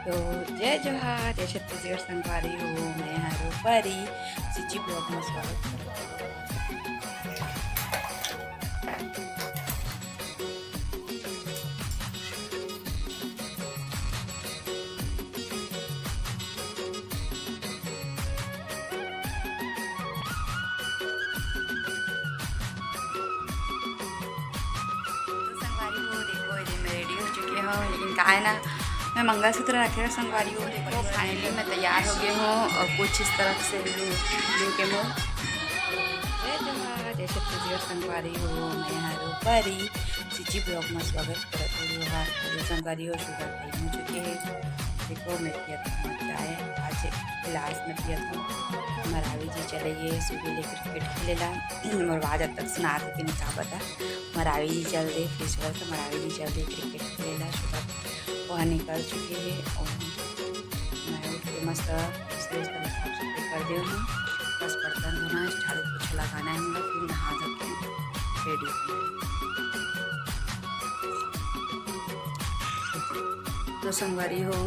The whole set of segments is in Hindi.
तो जय जोहार, जय छत्तीसगढ़ संगवारी हो। मैं हूँ परी, सिची ब्लॉग में स्वागत करती तो संगवारी हो। देखो ये मैं रेडी हो चुकी हूँ, लेकिन का है ना, मैं मंगलसूत्र रखे संगवारी हूँ। देखो फाइनली मैं तैयार हो गई हूँ और कुछ इस तरफ से लू के मुँह। जय जोहार, जय छत्तीसगढ़ संगवारी हो। मैं हूँ परी, सिची ब्लॉग में स्वागत करती हूँ। हाँ संगवारी हो, शुगर टाइम हो चुके हैं। देखो मैं पिया चाय आज गिलास में पिया था। मरावी जी चले गए सुबह ले क्रिकेट खेलेला और आज अब तक सुना थे कि निका बता मरावी जी चल दे फिर सुबह से मरावी जी चल दे क्रिकेट खेलेला। सुबह वहाँ निकल चुके हैं और मैं उठ के मस्त साफ सफाई कर दी हूँ। बस बर्तन धोना, झाड़ू पोछा लगाना है, फिर नहा धो के रेडी होना है। तो संगवारी हो,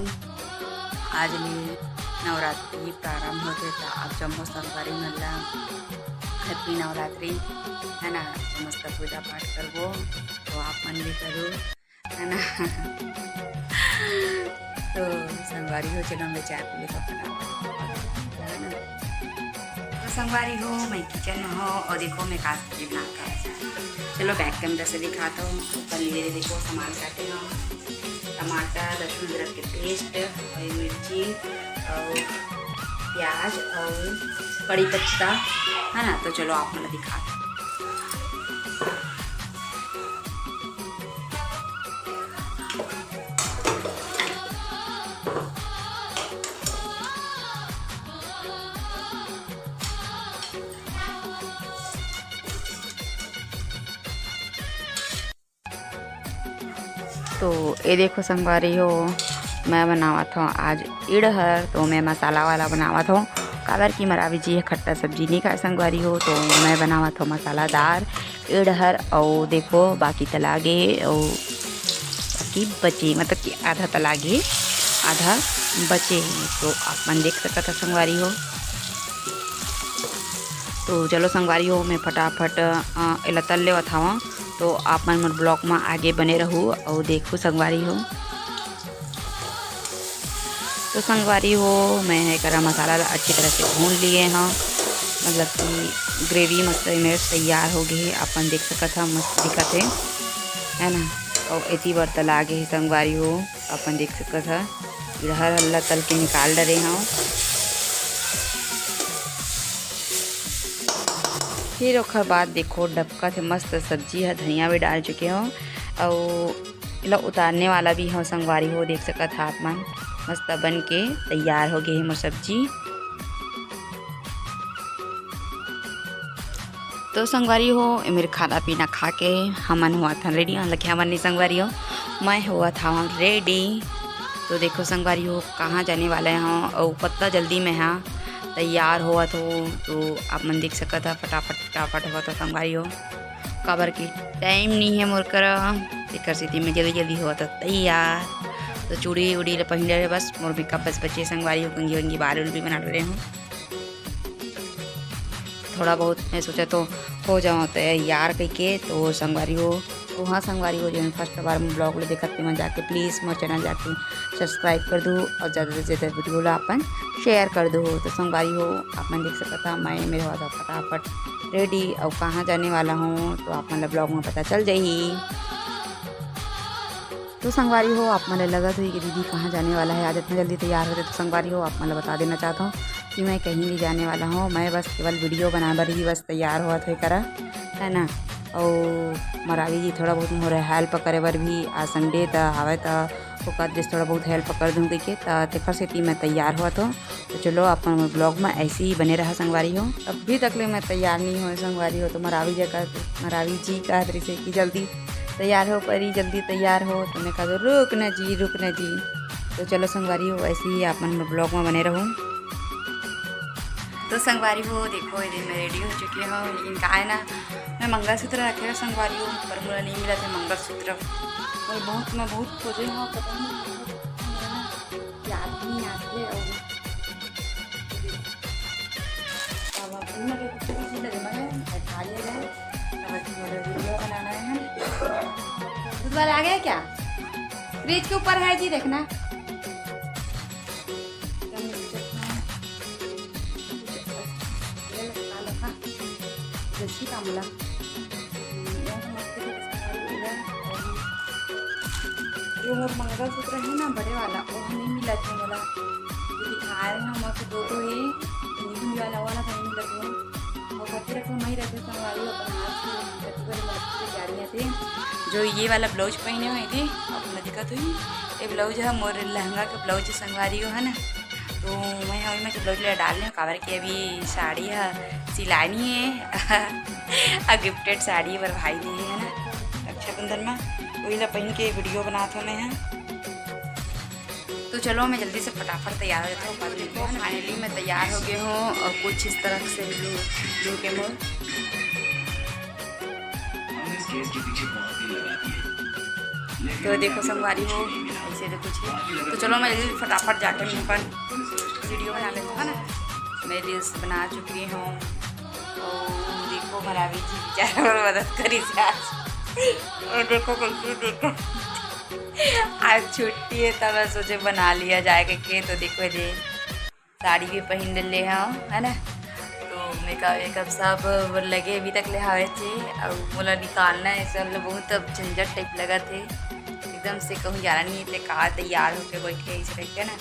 आज लिए नवरात्रि प्रारंभ होते तो आप जम्मू संगवारी मल्ला हैप्पी नवरात्रि है ना। तो मस्त पूजा पाठ करबो तो आप मन भी करो है ना। तो संगवारी हो, चलो मैं चाय पी लेता फटाफट है ना। तो संगवारी हो, मैं किचन में हो और देखो मैं का सब्जी बनाता हूँ। चलो बैक कैमरा से दिखाता हूँ। पनीर देखो सामान काटे हो, टमाटर, लहसुन अदरक के पेस्ट और मिर्ची और प्याज और कड़ी पत्ता है ना। तो चलो आप मैं दिखा। तो ये देखो संगवारी हो, मैं बनावत हूँ आज इड़हर। तो मैं मसाला वाला बनावत हूँ, काबर की मरावी जी खट्टा सब्जी नहीं खाए संगवारी हो। तो मैं बनावत हूँ मसालादार इड़हर। और देखो बाकी तलागे और बाकी बचे, मतलब कि आधा तलागे आधा बचे। तो आप मन देख सकते संगवारी हो। तो चलो संगवारी हो, मैं फटाफट एला तल लेवत हवा। तो आप मन मोर ब्लॉग में आगे बने रहूँ और देखो संगवारी हो। तो संगवारी हो, मैं गरम मसाला अच्छी तरह से भून लिए हैं, मतलब कि ग्रेवी मस्त मेरे तैयार हो गई है। अपन देख सकते हैं मस्त दिखत है ना। और इसी बार तला गए संगवारी हो, अपन देख सकते हैं इधर हल्ला तल के निकाल डरे हैं। फिर ओखर बाद देखो डबका से मस्त सब्जी है, धनिया भी डाल चुके हो और इला उतारने वाला भी हो संगवारी हो। देख सकत हाथ मन मस्त बन के तैयार हो गई है मोर सब्जी। तो संगवारी हो, मेरे खाना पीना खा के हमन हुआ था रेडी, मतलब कि हमन नहीं संगवारी हो, मैं हुआ था रेडी। तो देखो संगवारी हो कहाँ जाने वाले हैं और कितना जल्दी में है तैयार हुआ तो आप मन देख सकता था फटाफट हुआ तो संगवारी हो। काबर की टाइम नहीं है मोर कर एक स्थिति में जल्दी जल्दी हुआ था तैयार। तो चूड़ी उड़ी पहन रहे बस, मोर मेकअप बस बचे संगवारी हो। कंगी वंगी बाल भी बना रहे हूँ थोड़ा बहुत। मैं सोचा तो हो जाऊँ तैयार करके। तो संगवारी हो, तो हाँ संगवारी हो, जो फर्स्ट बार मैं ब्लॉग ले देखते मैं जाके प्लीज़ मोर चैनल जाके सब्सक्राइब कर दो और ज़्यादा से ज़्यादा वीडियो ला अपन शेयर कर दो। तो संगवारी हो, आप मैं देख सकता था मैं मेरे हुआ था फटाफट रेडी और कहाँ जाने वाला हूँ तो आप मतलब ब्लॉग में पता चल जाही। तो संगवारी हो, आप मतलब लगा था कि दीदी कहाँ जाने वाला है आज इतना जल्दी तैयार होते। तो संगवारी हो, आप मतलब बता देना चाहता हूँ कि मैं कहीं नहीं जाने वाला हूँ, मैं बस केवल वीडियो बना बर ही बस तैयार हुआ थे करा है ना। और मरावी जी थोड़ा बहुत मोर हेल्प करे बर भी आज संडे तो आवे तो जैसे थोड़ा बहुत हेल्प कर दूँ कह के तेखर सेती मैं तैयार हुआ तो चलो अपन ब्लॉग में ऐसे ही बने रहा संगवारी हो। अभी तक ले मैं तैयार नहीं हो संगवारी हो। तो मरावी जी कह रही से कि जल्दी तैयार हो परी, जल्दी तैयार हो। तो मैं कहा रुक न जी। तो चलो संगवारी हो ऐसे ही आप मन ब्लॉग में बने रहूँ। तो संगवारी हो देखो ये दिन मैं रेडी हो चुकी हूँ, लेकिन का है ना मैं मंगलसूत्र रखे संगवारी हूँ पर मुझे नहीं मिला था मंगलसूत्र। और मैं बहुत खोजे हाँ, पता नहीं वाला आ गया क्या? फ्रिज के ऊपर है जी, देखना। कामला जो मंगलसूत्र है ना बड़े वाला, वो नहीं मिला था वाला जो दिखा रहे हैं हम आपको दो तो है, नीली वाला कहीं मिला था। और कति रखो नहीं रहते संगवारी गाड़ियाँ थे। जो ये वाला ब्लाउज पहने हुए थे अपना दिक्कत हुई, ये ब्लाउज है मोर लहंगा का ब्लाउज संगवारी हो है ना, तो मैं वही में ब्लाउज ले डाल रही काबर की अभी साड़ी है सिलानी है और गिफ्टेड साड़ी पर भाई दी है ना रक्षाबंधन में, वही ला पहन के वीडियो बनाते मैं हैं। तो चलो मैं जल्दी से फटाफट तैयार हो जाता हूँ। फाइनली मैं तैयार हो गई हूँ और कुछ इस तरह से ब्लू के मोड़ तो देखो संगवारी हो ऐसे तो कुछ है। तो चलो मैं जल्दी फटाफट जाके मुँह पर वीडियो बना लेता हूँ ना। मैं रील्स बना चुकी हूँ और देखो भरावी जी बेचारा और मदद करी और देखो कैसे देखो आज छुट्टी है तब सोचे बना लिया जाए के। तो देखो दे साड़ी भी पहन ले है ना, तो मेकअप सब लगे अभी तक ले हावे थे और बोला निकालना है सब बहुत अब झंझट टाइप लगा थे एकदम से कहूँ जाना नहीं थे कहा तैयार होके बैठे इस करके ना।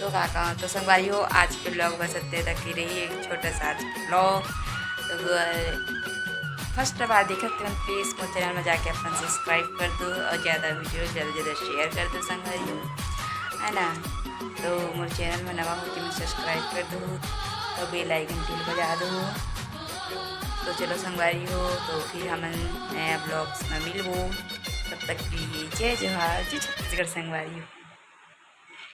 तो काका तो संगवारी हो आज के ब्लॉग बस इतने तक ही रही, एक छोटा सा आज ब्लॉग। तो फर्स्ट बार देखा तो प्लीज़ मेरे चैनल में जाके अपन सब्सक्राइब कर दो और ज़्यादा वीडियो ज़्यादा शेयर कर दो संगवारी हो है ना। तो मेरे चैनल में नवा हो कि मैं सब्सक्राइब कर दो तो बेल आइकन टिल बजा दो। तो चलो संगवारी हो तो फिर हम नया ब्लॉग्स में मिल हो, तब तक के लिए जय जोहार, जय छत्तीसगढ़ संगवारी हो।